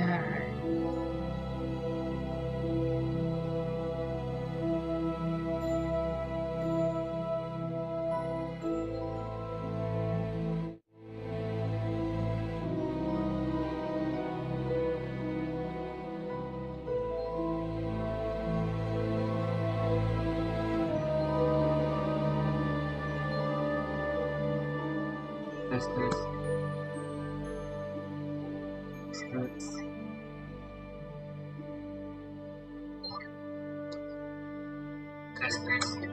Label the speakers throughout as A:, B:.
A: Belajar.
B: Tes tes tes. Tes tes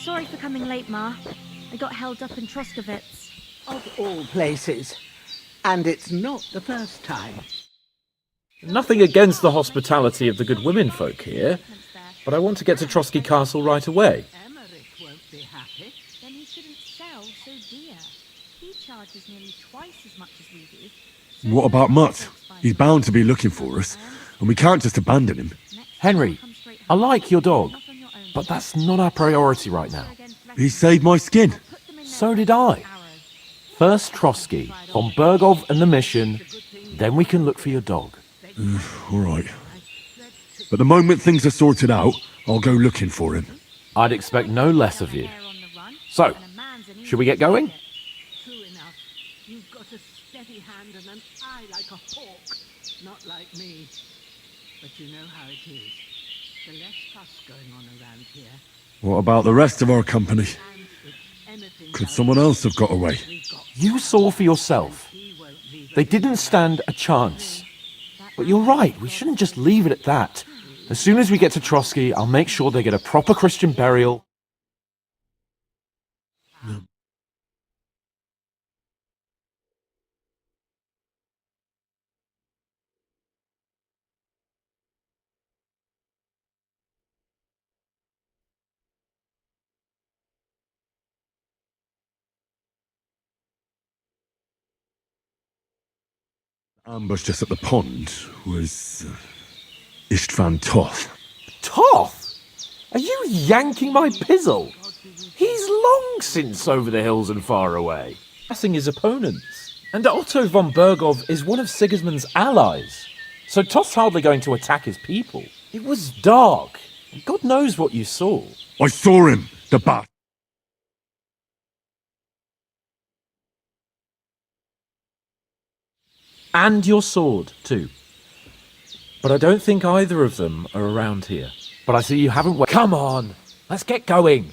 A: Sorry for coming late, Ma. I got held up in Troskowitz.
C: Of all places. And it's not the first time.
D: Nothing against the hospitality of the good women folk here, but I want to get to Trotsky Castle right away.
C: Emmerich won't be happy.
A: Then he shouldn't sell so dear. He charges nearly twice as much as we do.
E: What about Mutt? He's bound to be looking for us, and we can't just abandon him.
D: Henry, I like your dog, but that's not our priority right now.
E: He saved my skin.
D: So did I. First Trotsky, von Bergov and the mission, then we can look for your dog.
E: All right. But the moment things are sorted out, I'll go looking for him.
D: I'd expect no less of you. So, should we get going?
C: True enough. You've got a steady hand and an eye like a hawk. Not like me. But you know how it is. The less fuss going on around here.
E: What about the rest of our company?
C: And if anything
E: Could
C: does,
E: someone else have got away?
C: we've got
D: You saw for yourself.
C: he won't leave
D: They
C: us
D: didn't stand a chance. But you're right, we shouldn't just leave it at that. As soon as we get to Trotsky, I'll make sure they get a proper Christian burial.
E: Ambush just at the pond was Istvan Toth.
D: Toth? Are you yanking my pizzle? He's long since over the hills and far away, passing his opponents. And Otto von Bergov is one of Sigismund's allies. So Toth's hardly going to attack his people. It was dark. God knows what you saw.
E: I saw him, the bat.
D: And your sword, too. But I don't think either of them are around here. But I see you haven't... Come on! Let's get going!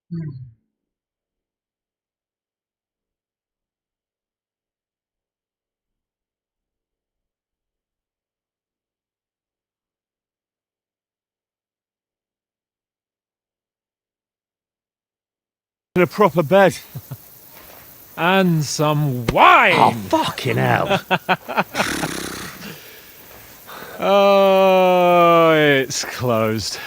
E: In a proper bed.
D: And some wine!
E: Oh, fucking hell.
D: Oh, it's closed.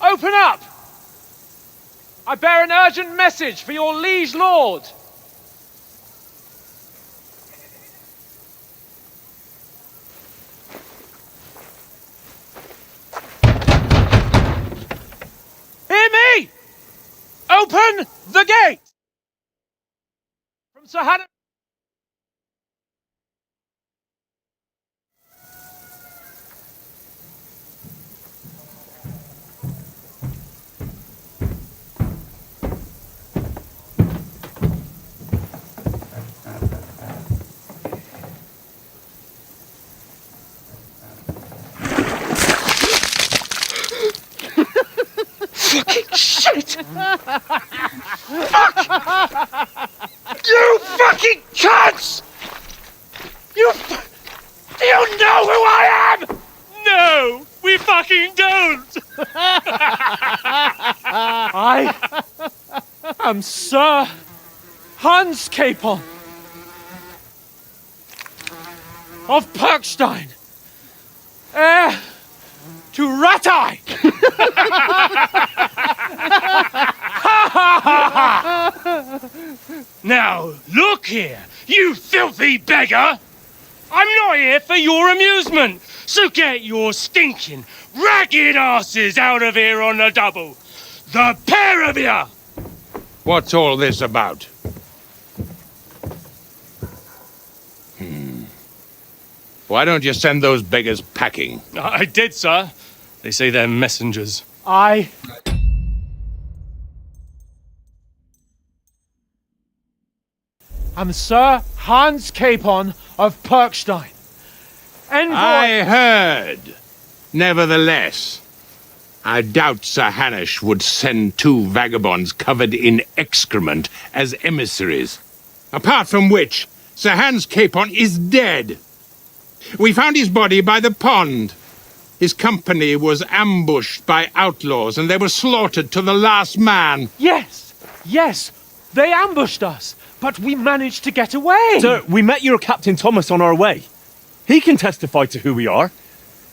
D: Open up! I bear an urgent message for your liege lord. Hear me! Open the gate! From Sir Hannah.
F: Shit! Fuck! You fucking cunts! Do you know who I am? No, we fucking don't!
D: I am Sir Hans Capon of Perkstein, heir to Ratai.
F: Now, look here, you filthy beggar! I'm not here for your amusement, so get your stinking, ragged asses out of here on the double! The pair of you!
G: What's all this about? Why don't you send those beggars packing?
F: I did, sir. They say they're messengers.
D: I am Sir Hans Capon of Perkstein, envoy.
G: I heard. Nevertheless, I doubt Sir Hanush would send two vagabonds covered in excrement as emissaries. Apart from which, Sir Hans Capon is dead. We found his body by the pond. His company was ambushed by outlaws and they were slaughtered to the last man.
D: Yes, they ambushed us, but we managed to get away.
H: Sir, we met your Captain Thomas on our way. He can testify to who we are.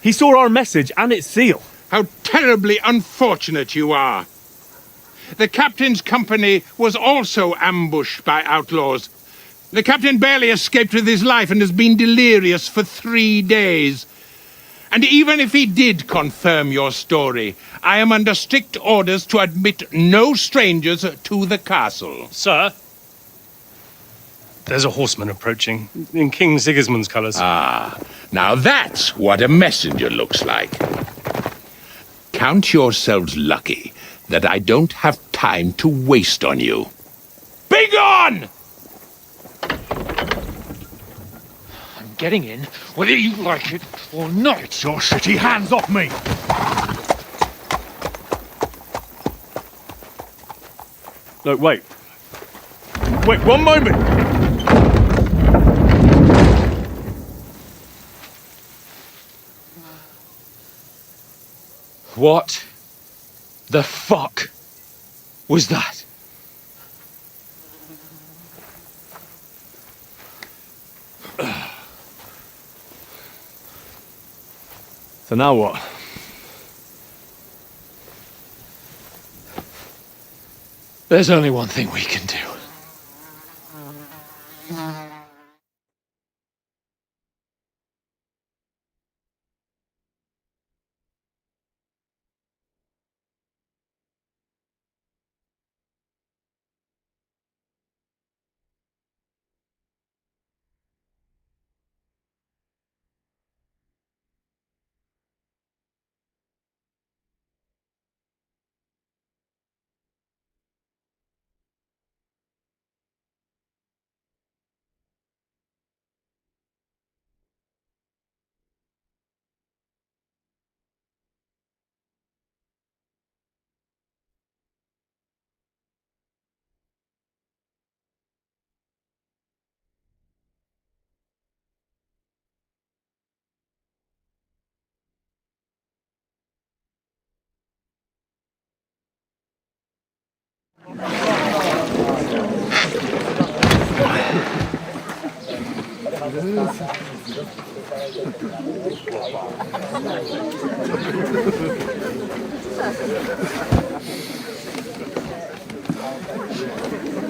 H: He saw our message and its seal.
G: How terribly unfortunate you are. The captain's company was also ambushed by outlaws. The captain barely escaped with his life and has been delirious for 3 days. And even if he did confirm your story, I am under strict orders to admit no strangers to the castle.
F: Sir, there's a horseman approaching in King Sigismund's colours.
G: Ah, now that's what a messenger looks like. Count yourselves lucky that I don't have time to waste on you. Begone!
D: I'm getting in, whether you like it or not.
E: Get your shitty hands off me!
H: No, wait. Wait, one moment!
F: What the fuck was that?
H: So now what?
D: There's only one thing we can do.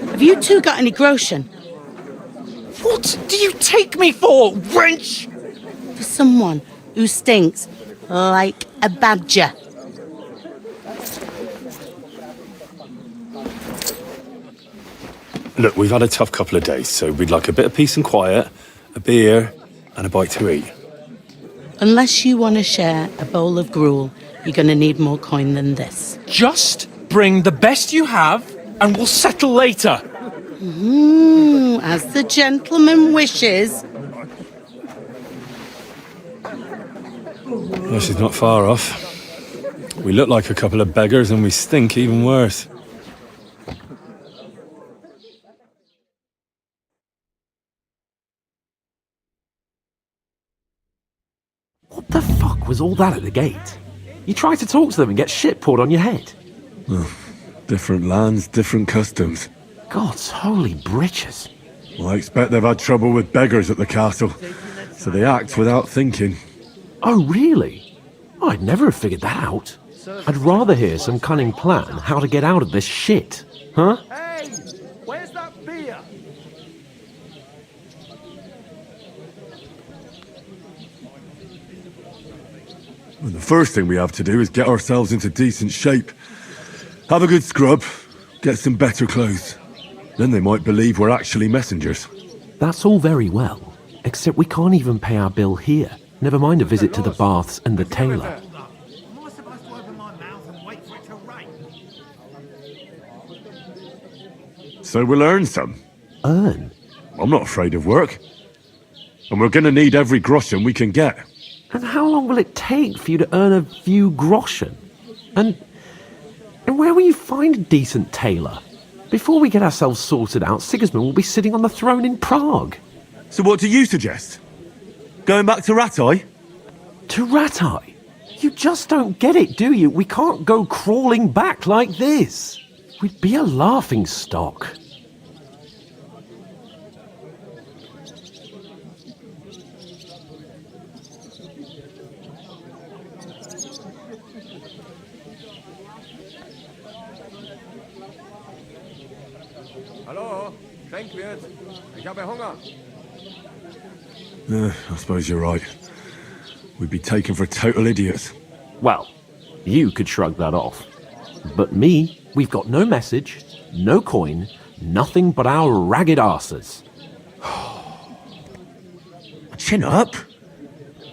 I: Have you two got any groschen?
D: What do you take me for, wench?
I: For someone who stinks like a badger.
E: Look, we've had a tough couple of days, so we'd like a bit of peace and quiet, a beer, and a bite to eat.
I: Unless you want to share a bowl of gruel, you're going to need more coin than this.
D: Just bring the best you have, and we'll settle later.
I: As the gentleman wishes.
E: This is not far off. We look like a couple of beggars, and we stink even worse.
D: What the fuck was all that at the gate? You try to talk to them and get shit poured on your head.
E: Different lands, different customs.
D: God's holy britches.
E: Well, I expect they've had trouble with beggars at the castle, so they act without thinking.
D: Oh, really? I'd never have figured that out. I'd rather hear some cunning plan how to get out of this shit. Huh?
H: Hey, where's that beer?
E: And the first thing we have to do is get ourselves into decent shape. Have a good scrub, get some better clothes. Then they might believe we're actually messengers.
D: That's all very well, except we can't even pay our bill here. Never mind a visit to the baths and the tailor.
C: Am I supposed to open my mouth and wait for it to rain?
E: So we'll earn some.
D: Earn?
E: I'm not afraid of work. And we're gonna need every groschen we can get.
D: And how long will it take for you to earn a few groschen? And where will you find a decent tailor? Before we get ourselves sorted out, Sigismund will be sitting on the throne in Prague.
E: So what do you suggest? Going back to Ratai?
D: To Ratai? You just don't get it, do you? We can't go crawling back like this. We'd be a laughing stock.
J: Hallo, Schenkwirt. Ich habe Hunger.
E: I suppose you're right. We'd be taken for total idiots.
D: Well, you could shrug that off. But me, we've got no message, no coin, nothing but our ragged arses.
E: Chin up.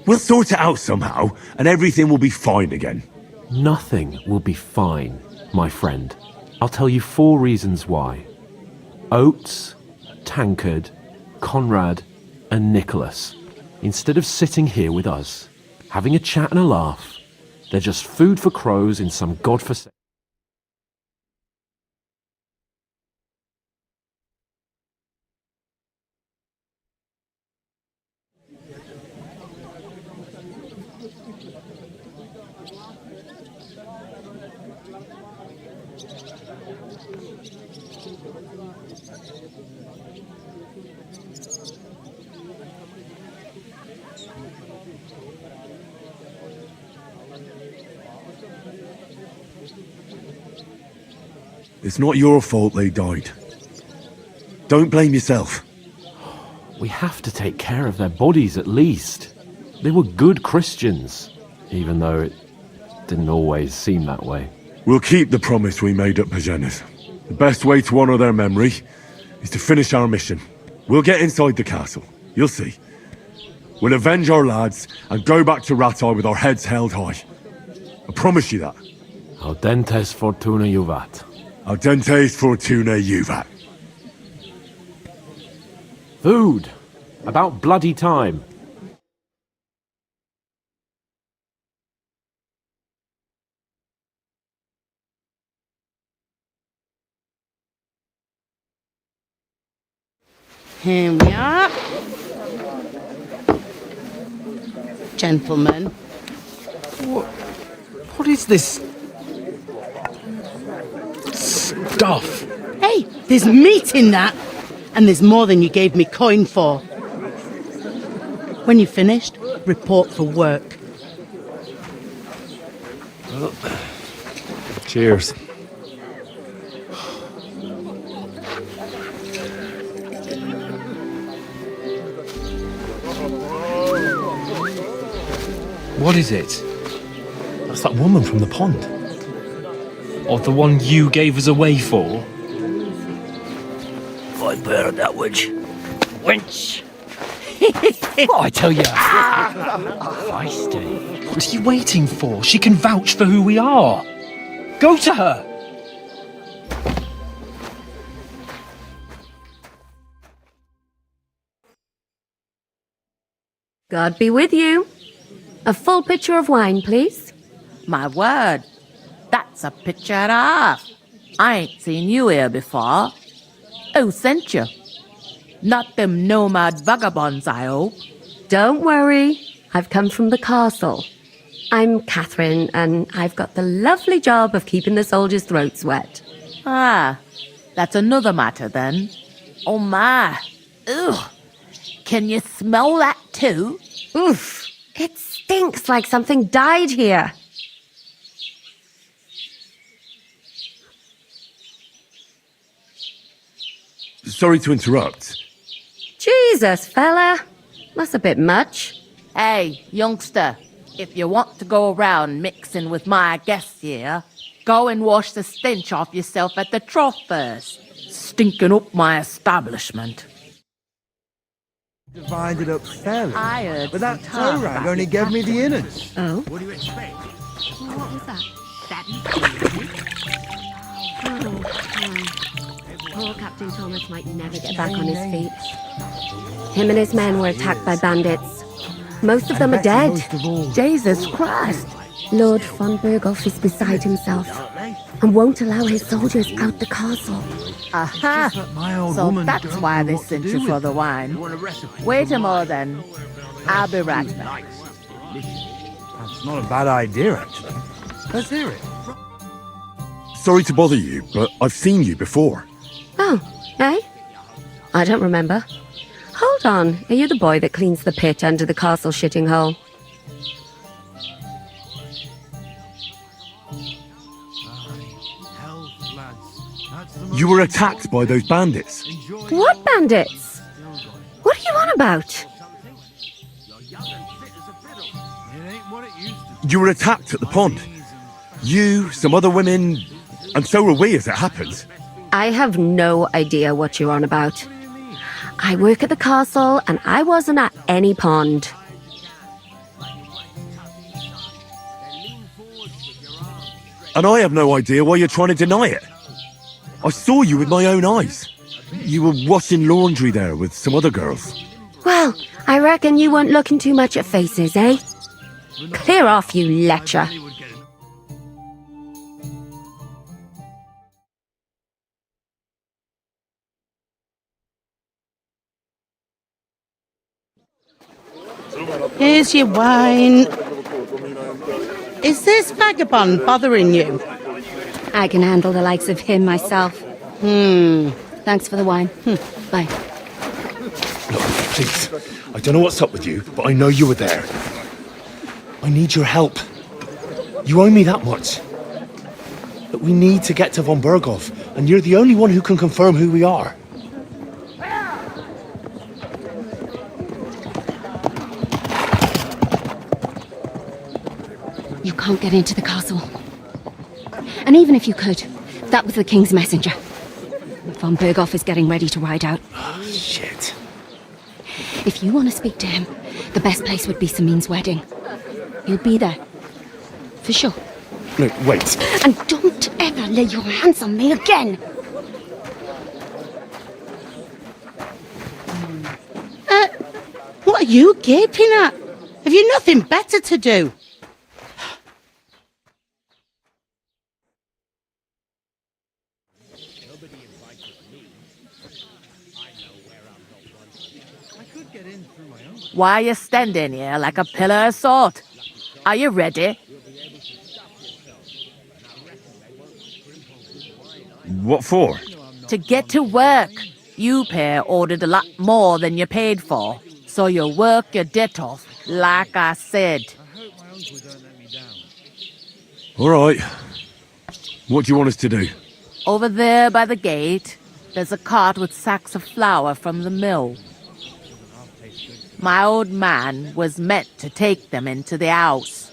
E: We'll sort it out somehow, and everything will be fine again.
D: Nothing will be fine, my friend. I'll tell you 4 reasons why. Oates, Tankard, Conrad, and Nicholas, instead of sitting here with us, having a chat and a laugh, they're just food for crows in some godforsaken...
E: It's not your fault they died. Don't blame yourself.
D: We have to take care of their bodies at least. They were good Christians, even though it didn't always seem that way.
E: We'll keep the promise we made at Pagenis. The best way to honor their memory is to finish our mission. We'll get inside the castle. You'll see. We'll avenge our lads and go back to Ratai with our heads held high. I promise you that.
D: Audentes fortuna juvat.
E: Audentes fortuna juvat.
D: Food. About bloody time.
I: Here we are. Gentlemen.
D: What is this stuff?
I: Hey, there's meat in that. And there's more than you gave me coin for. When you're finished, report for work.
D: Cheers. What is it?
H: That's that woman from the pond.
D: Or the one you gave us away for?
K: I bear that witch. Wench!
D: What I tell you?
K: Feisty.
D: What are you waiting for? She can vouch for who we are. Go to her.
L: God be with you. A full pitcher of wine, please.
M: My word, that's a picture and a half. I ain't seen you here before. Who sent you? Not them nomad vagabonds, I hope.
L: Don't worry, I've come from the castle. I'm Catherine, and I've got the lovely job of keeping the soldiers' throats wet.
M: Ah, that's another matter then. Oh my, ugh. Can you smell that too?
L: Oof, it stinks like something died here.
E: Sorry to interrupt.
L: Jesus, fella. That's a bit much.
M: Hey, youngster, if you want to go around mixing with my guests here, go and wash the stench off yourself at the trough first. Stinking up my establishment.
J: Divided up fairly.
M: I heard
J: But that
M: some talk
J: toe rag
M: about
J: only
M: your
J: gave me
M: captain.
J: the innards.
L: Oh?
C: What do you expect?
L: What was that? Poor Captain Thomas might never get back on his feet. Him and his men were attacked by bandits. Most of them are dead.
M: Jesus Christ.
L: Lord von Berghoff is beside himself and won't allow his soldiers out the castle.
M: Aha! So that's why they sent you for the wine. Wait a moment then. I'll be right back.
J: That's not a bad idea, actually. Let's hear it.
E: Sorry to bother you, but I've seen you before.
L: Oh, eh? I don't remember. Hold on, are you the boy that cleans the pit under the castle shitting hole?
E: You were attacked by those bandits.
L: What bandits? What are you on about?
E: You were attacked at the pond. You, some other women, and so were we as it happens.
L: I have no idea what you're on about. I work at the castle and I wasn't at any pond.
E: And I have no idea why you're trying to deny it. I saw you with my own eyes. You were washing laundry there with some other girls.
L: Well, I reckon you weren't looking too much at faces, eh? Clear off, you lecher.
I: Here's your wine. Is this vagabond bothering you?
L: I can handle the likes of him myself. Thanks for the wine. Bye.
H: Look, please. I don't know what's up with you, but I know you were there. I need your help. You owe me that much. But we need to get to von Berghoff, and you're the only one who can confirm who we are.
L: You can't get into the castle. And even if you could, that was the king's messenger. Von Berghoff is getting ready to ride out.
H: Oh, shit.
L: If you want to speak to him, the best place would be Samin's wedding. He'll be there. For sure.
H: No, wait.
L: And don't ever lay your hands on me again!
I: What are you gaping at? Have you nothing better to do?
M: Why are you standing here like a pillar of salt? Are you ready?
E: What for?
M: To get to work. You pair ordered a lot more than you paid for. So you work your debt off, like I said.
E: All right. What do you want us to do?
M: Over there by the gate, there's a cart with sacks of flour from the mill. My old man was meant to take them into the house.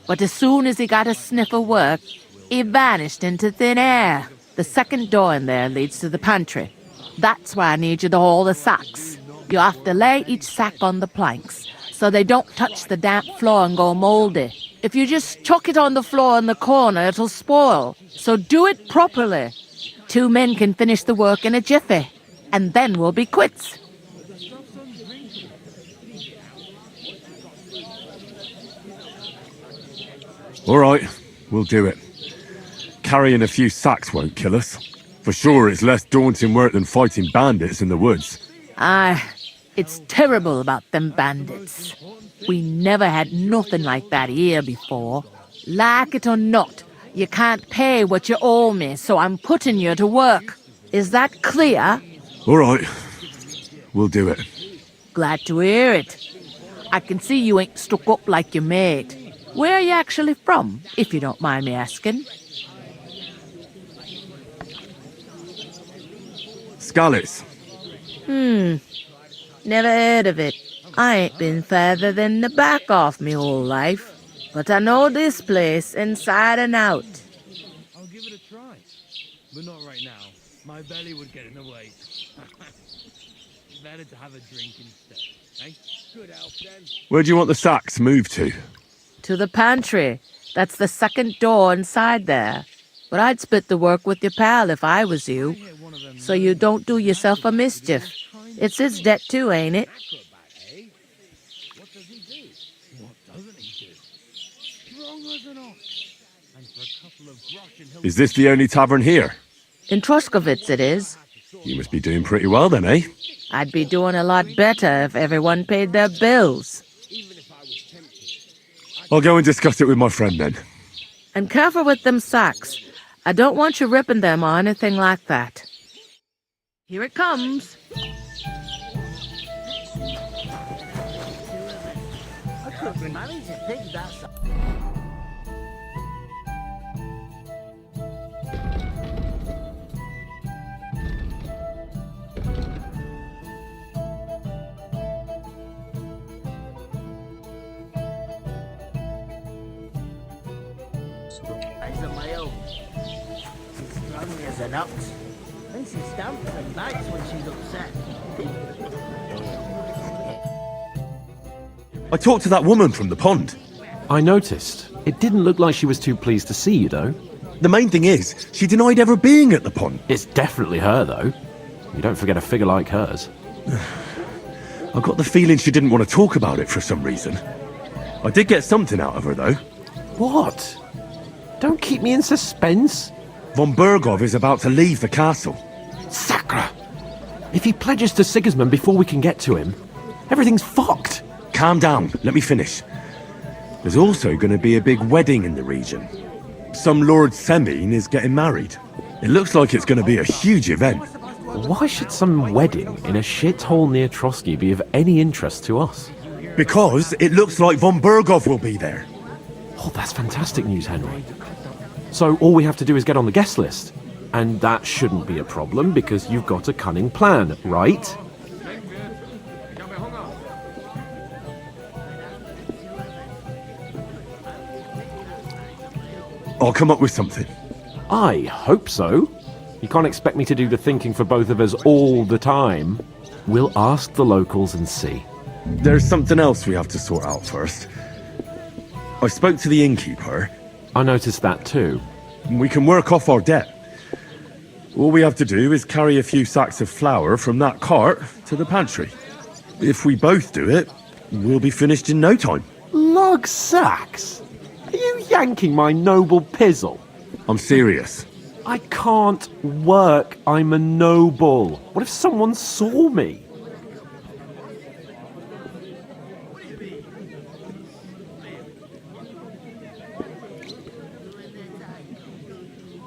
M: But as soon as he got a sniff of work, he vanished into thin air. The second door in there leads to the pantry. That's why I need you to haul the sacks. You have to lay each sack on the planks, so they don't touch the damp floor and go moldy. If you just chuck it on the floor in the corner, it'll spoil. So do it properly. 2 men can finish the work in a jiffy, and then we'll be quits.
E: All right, we'll do it. Carrying a few sacks won't kill us. For sure, it's less daunting work than fighting bandits in the woods.
M: It's terrible about them bandits. We never had nothing like that here before. Like it or not, you can't pay what you owe me, so I'm putting you to work. Is that clear?
E: All right, we'll do it.
M: Glad to hear it. I can see you ain't stuck up like your mate. Where are you actually from, if you don't mind me asking?
E: Scallis.
M: Never heard of it. I ain't been further than the back off me whole life. But I know this place inside and out.
J: I'll give it a try. But not right now. My belly would get in the way. Better to have a drink instead. Eh? Good help then.
E: Where do you want the sacks moved to?
M: To the pantry. That's the second door inside there. But I'd split the work with your pal if I was you. So you don't do yourself a mischief. It's his debt too, ain't it?
J: What does he do? What doesn't he do? Strong as an ox. And for a couple of grosh and he'll...
E: Is this the only tavern here?
M: In Troskovitz it is.
E: You must be doing pretty well then, eh?
M: I'd be doing a lot better if everyone paid their bills.
E: I'll go and discuss it with my friend then.
M: And careful with them sacks. I don't want you ripping them or anything like that. Here it comes.
K: I couldn't manage to dig that. Eyes on my own. She's strong as an ox. And she stamps and bites when she's upset.
E: I talked to that woman from the pond.
D: I noticed. It didn't look like she was too pleased to see you, though.
E: The main thing is, she denied ever being at the pond.
D: It's definitely her, though. You don't forget a figure like hers.
E: I got the feeling she didn't want to talk about it for some reason. I did get something out of her, though.
D: What? Don't keep me in suspense.
E: Von Bergov is about to leave the castle.
D: Sacre! If he pledges to Sigismund before we can get to him, everything's fucked.
E: Calm down, let me finish. There's also going to be a big wedding in the region. Some Lord Semine is getting married. It looks like it's going to be a huge event.
D: Why should some wedding in a shithole near Trotsky be of any interest to us?
E: Because it looks like Von Bergov will be there.
D: Oh, that's fantastic news, Henry. So all we have to do is get on the guest list. And that shouldn't be a problem because you've got a cunning plan, right?
E: I'll come up with something.
D: I hope so. You can't expect me to do the thinking for both of us all the time. We'll ask the locals and see.
E: There's something else we have to sort out first. I spoke to the innkeeper.
D: I noticed that too.
E: We can work off our debt. All we have to do is carry a few sacks of flour from that cart to the pantry. If we both do it, we'll be finished in no time.
D: Lug sacks? Are you yanking my noble pizzle?
E: I'm serious.
D: I can't work. I'm a noble. What if someone saw me?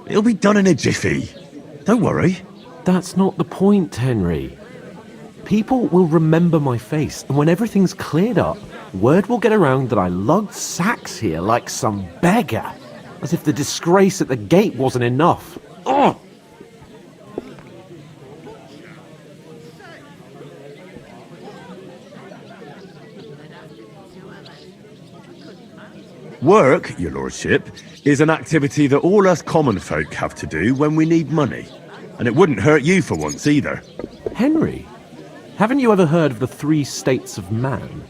E: It'll be done in a jiffy. Don't worry.
D: That's not the point, Henry. People will remember my face, and when everything's cleared up, word will get around that I lugged sacks here like some beggar, as if the disgrace at the gate wasn't enough. Ugh!
E: Work, your lordship, is an activity that all us common folk have to do when we need money. And it wouldn't hurt you for once either.
D: Henry, haven't you ever heard of the 3 states of man?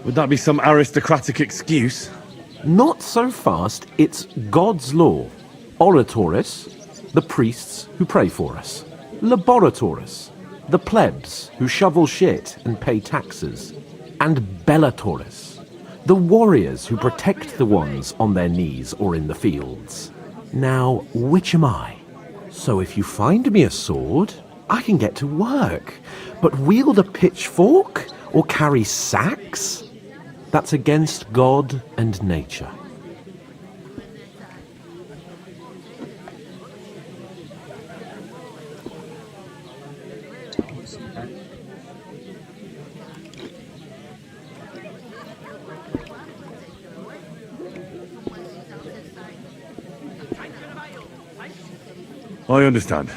E: Would that be some aristocratic excuse?
D: Not so fast. It's God's law. Oratoris, the priests who pray for us. Laboratoris, the plebs who shovel shit and pay taxes. And Bellatoris, the warriors who protect the ones on their knees or in the fields. Now, which am I? So if you find me a sword, I can get to work. But wield a pitchfork or carry sacks? That's against God and nature.
E: I understand.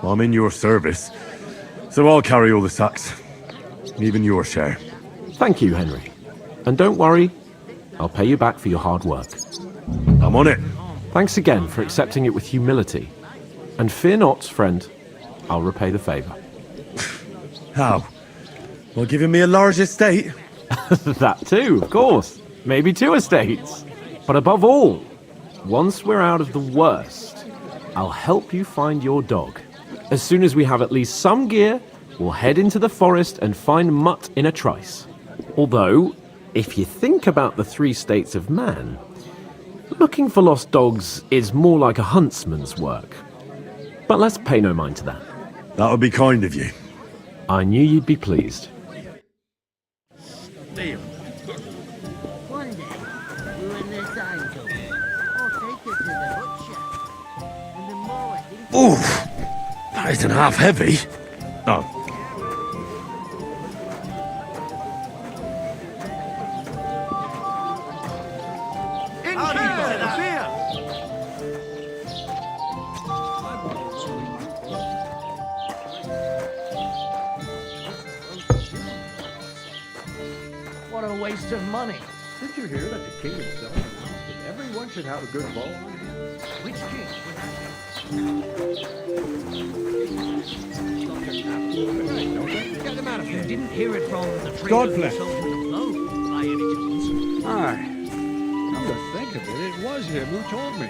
E: I'm in your service, so I'll carry all the sacks. Even your share.
D: Thank you, Henry. And don't worry, I'll pay you back for your hard work.
E: I'm on it.
D: Thanks again for accepting it with humility. And fear not, friend, I'll repay the favour.
E: How? By giving me a large estate?
D: That too, of course. Maybe 2 estates. But above all, once we're out of the worst, I'll help you find your dog. As soon as we have at least some gear, we'll head into the forest and find Mutt in a trice. Although, if you think about the 3 states of man, looking for lost dogs is more like a huntsman's work. But let's pay no mind to that.
E: That would be kind of you.
D: I knew you'd be pleased.
K: Deal. One day, we were in this angel. I'll take her to the butcher. And the more I think...
E: Oof! That isn't half heavy. Oh.
C: What a waste of money.
J: Did you hear that the king himself announced that everyone should have a good ball on hand?
C: Which king was that?
J: Get them out of
C: You
J: here.
C: didn't hear it from the trader
J: God
C: who
J: bless.
C: sold you the clothes, by any chance?
J: Aye. Come to think of it, it was him who told me.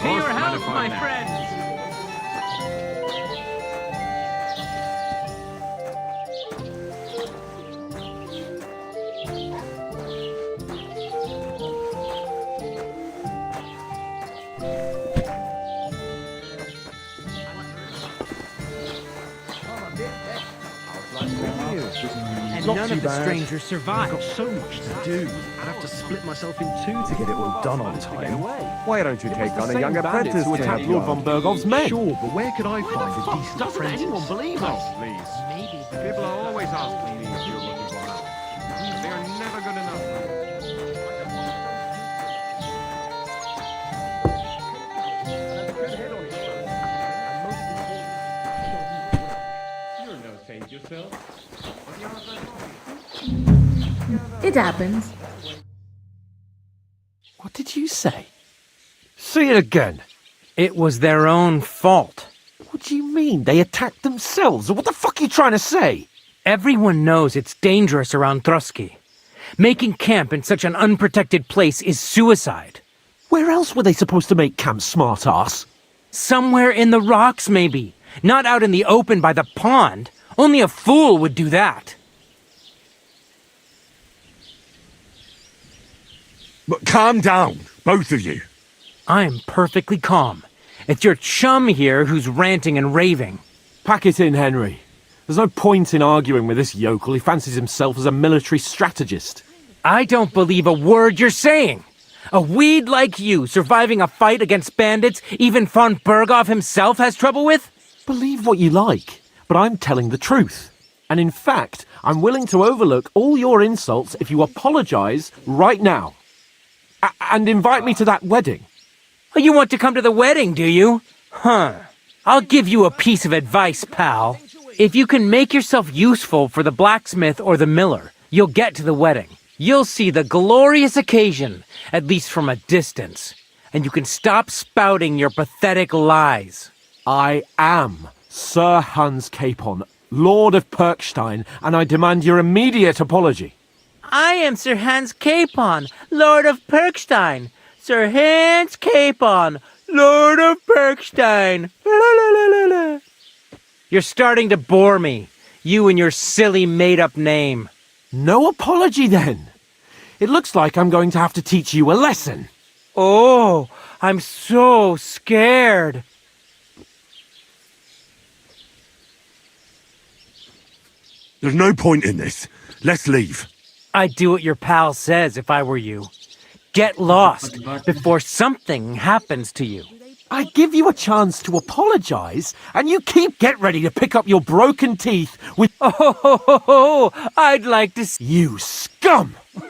C: To your health, my friends! And none of the strangers survived.
H: I've got so much to do. I'd have to split myself in 2 to get it all done on time. Why don't you take on a young apprentice
D: who
H: to
D: attacked
H: help
D: Lord
H: you
D: von
H: out?
D: Bergov's men?
H: Sure, but where could I find a decent
D: Doesn't
H: apprentice?
D: anyone believe us?
J: Please.
C: Maybe
J: People are always asking me if you're looking for help. They're never good enough. You're no saint yourself.
A: It happens.
D: What did you say?
N: Say it again. It was their own fault.
D: What do you mean? They attacked themselves? What the fuck are you trying to say?
N: Everyone knows it's dangerous around Trusky. Making camp in such an unprotected place is suicide.
D: Where else were they supposed to make camp, smart-ass?
N: Somewhere in the rocks, maybe. Not out in the open by the pond. Only a fool would do that.
E: But calm down, both of you.
N: I'm perfectly calm. It's your chum here who's ranting and raving.
D: Pack it in, Henry. There's no point in arguing with this yokel. He fancies himself as a military strategist.
N: I don't believe a word you're saying. A weed like you surviving a fight against bandits even von Berghoff himself has trouble with?
D: Believe what you like, but I'm telling the truth. And in fact, I'm willing to overlook all your insults if you apologise right now. And invite me to that wedding.
N: Oh, you want to come to the wedding, do you? Huh. I'll give you a piece of advice, pal. If you can make yourself useful for the blacksmith or the miller, you'll get to the wedding. You'll see the glorious occasion, at least from a distance. And you can stop spouting your pathetic lies.
D: I am Sir Hans Capon, Lord of Perkstein, and I demand your immediate apology.
N: I am Sir Hans Capon, Lord of Perkstein. Sir Hans Capon, Lord of Perkstein. La, la, la, la, la. You're starting to bore me, you and your silly made-up name.
D: No apology, then. It looks like I'm going to have to teach you a lesson.
N: Oh, I'm so scared.
E: There's no point in this. Let's leave.
N: I'd do what your pal says if I were you. Get lost before something happens to you.
D: I give you a chance to apologise, and you get ready to pick up your broken teeth with...
N: Oh, I'd like to see...
D: You scum!
J: Why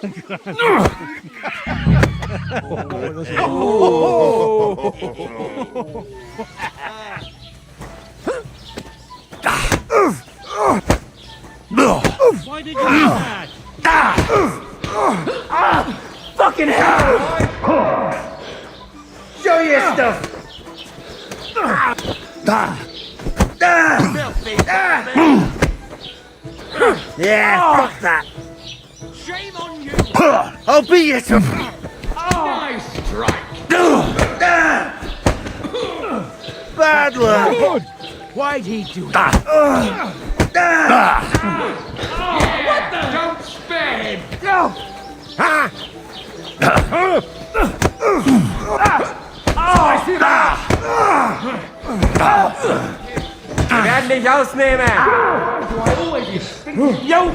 J: did you do that?
N: Fucking hell! Show your stuff!
K: Yeah, fuck that.
J: Shame on you!
K: I'll beat you to...
J: Nice strike!
K: Bad luck.
J: Good!
N: Why'd he do that?
J: What the? Don't spare him!
N: Wir werden dich ausnehmen! Yo!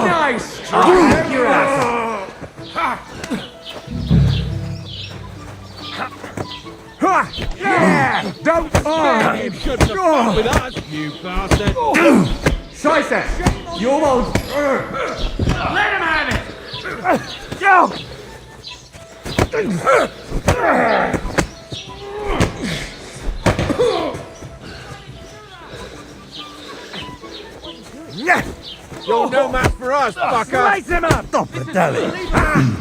J: Nice
N: Strike! Your ass!
J: Yeah! Don't spare him! Shouldn't have fought with us, you bastard!
N: Scheiße! You almost...
J: Let him have it!
N: Yo!
J: You're no match for us, fucker!
N: Slice him up!
K: Stop it, Dally.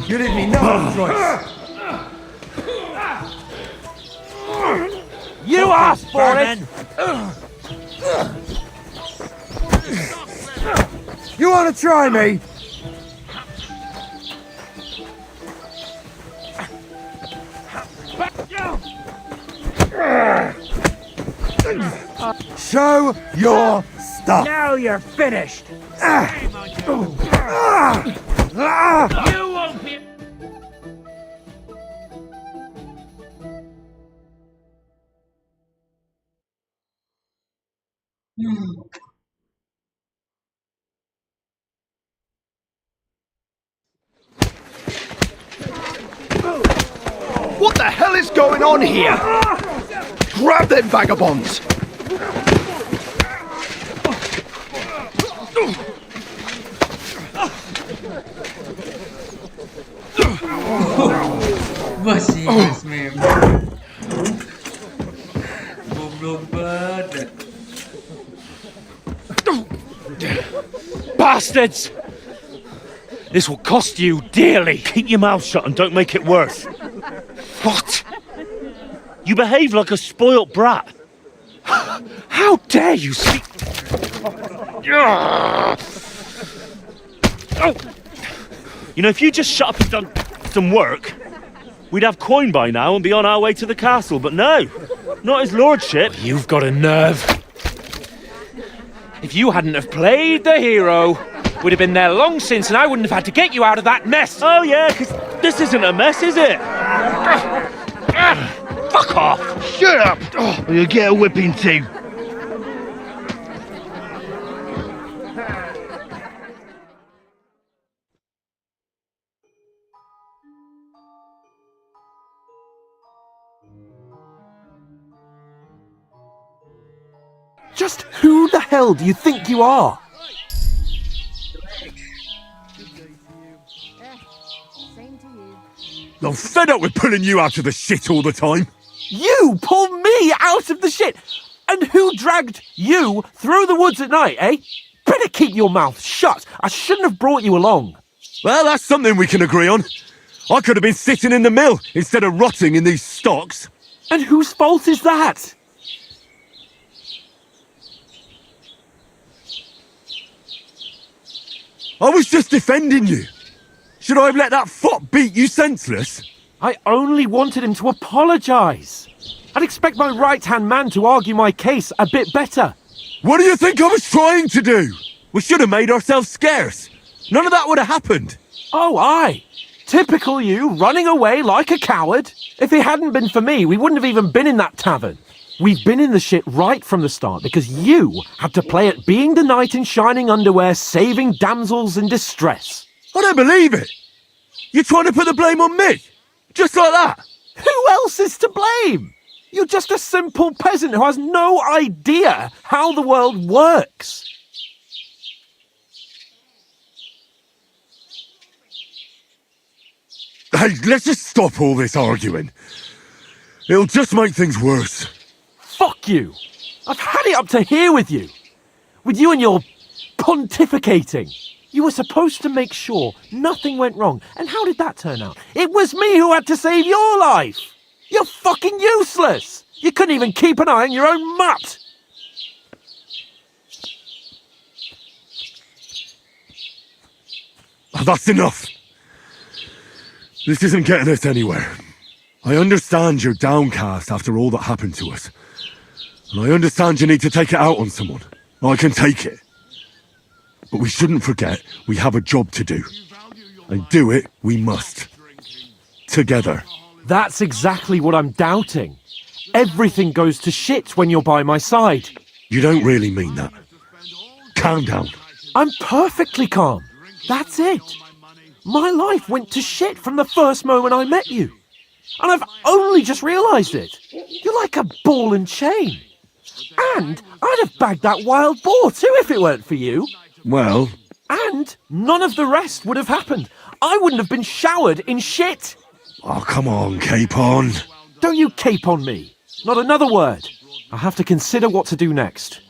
K: You leave me no choice.
N: You asked for it!
K: You want to try me? Show your stuff.
N: Now you're finished!
J: You won't be...
H: What the hell is going on here? Grab them vagabonds!
B: Masih meme. Goblok banget.
F: Bastards! This will cost you dearly.
H: Keep your mouth shut and don't make it worse.
F: What? You behave like a spoilt brat. How dare you speak... Oh.
H: You know, if you just shut up and done some work, we'd have coin by now and be on our way to the castle, but no, not his lordship.
F: You've got a nerve. If you hadn't have played the hero, we'd have been there long since and I wouldn't have had to get you out of that mess.
H: Oh yeah, because this isn't a mess, is it?
F: Fuck off!
K: Shut up, or you'll get a whipping too.
D: Just who the hell do you think you are?
K: Same to you.
E: I'm fed up with pulling you out of the shit all the time.
D: You pull me out of the shit! And who dragged you through the woods at night, eh? Better keep your mouth shut. I shouldn't have brought you along.
E: Well, that's something we can agree on. I could have been sitting in the mill instead of rotting in these stocks.
D: And whose fault is that?
E: I was just defending you. Should I have let that fop beat you senseless?
D: I only wanted him to apologise. I'd expect my right-hand man to argue my case a bit better.
E: What do you think I was trying to do? We should have made ourselves scarce. None of that would have happened.
D: Oh, aye. Typical you, running away like a coward. If it hadn't been for me, we wouldn't have even been in that tavern. We've been in the shit right from the start because you had to play at being the knight in shining underwear, saving damsels in distress.
E: I don't believe it. You're trying to put the blame on me? Just like that?
D: Who else is to blame? You're just a simple peasant who has no idea how the world works.
E: Hey, let's just stop all this arguing. It'll just make things worse.
D: Fuck you. I've had it up to here with you. With you and your pontificating. You were supposed to make sure nothing went wrong. And how did that turn out? It was me who had to save your life. You're fucking useless. You couldn't even keep an eye on your own mutt.
E: Oh, that's enough. This isn't getting us anywhere. I understand you're downcast after all that happened to us. And I understand you need to take it out on someone. I can take it. But we shouldn't forget we have a job to do. And do it we must. Together.
D: That's exactly what I'm doubting. Everything goes to shit when you're by my side.
E: You don't really mean that. Calm down.
D: I'm perfectly calm. That's it. My life went to shit from the first moment I met you. And I've only just realised it. You're like a ball and chain. And I'd have bagged that wild boar too if it weren't for you.
E: Well...
D: And none of the rest would have happened. I wouldn't have been showered in shit.
E: Oh, come on, cape on.
D: Don't you cape on me. Not another word. I'll have to consider what to do next.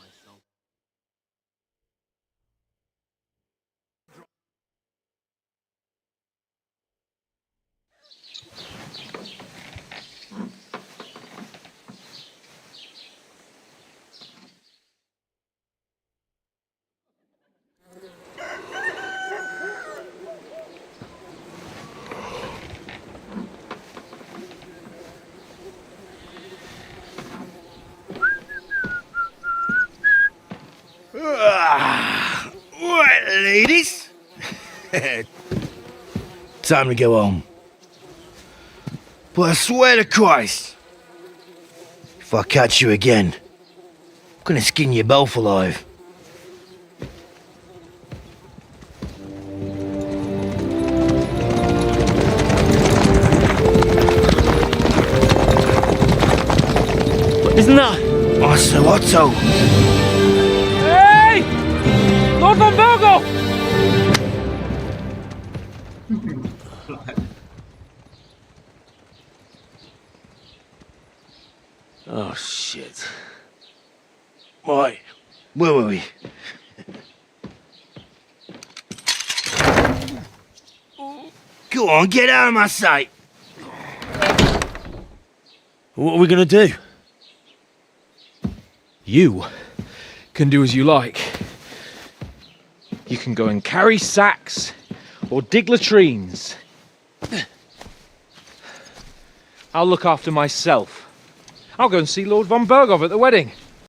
J: Right, ladies. Time to go home. But I swear to Christ, if I catch you again, I'm gonna skin you both alive.
N: Isn't that?
J: Otto.
N: Hey! Lord von Virgo!
J: Oh, shit. Right, where were we? Go on, get out of my sight. What are we gonna do?
D: You can do as you like. You can go and carry sacks or dig latrines. I'll look after myself. I'll go and see Lord von Bergov at the wedding.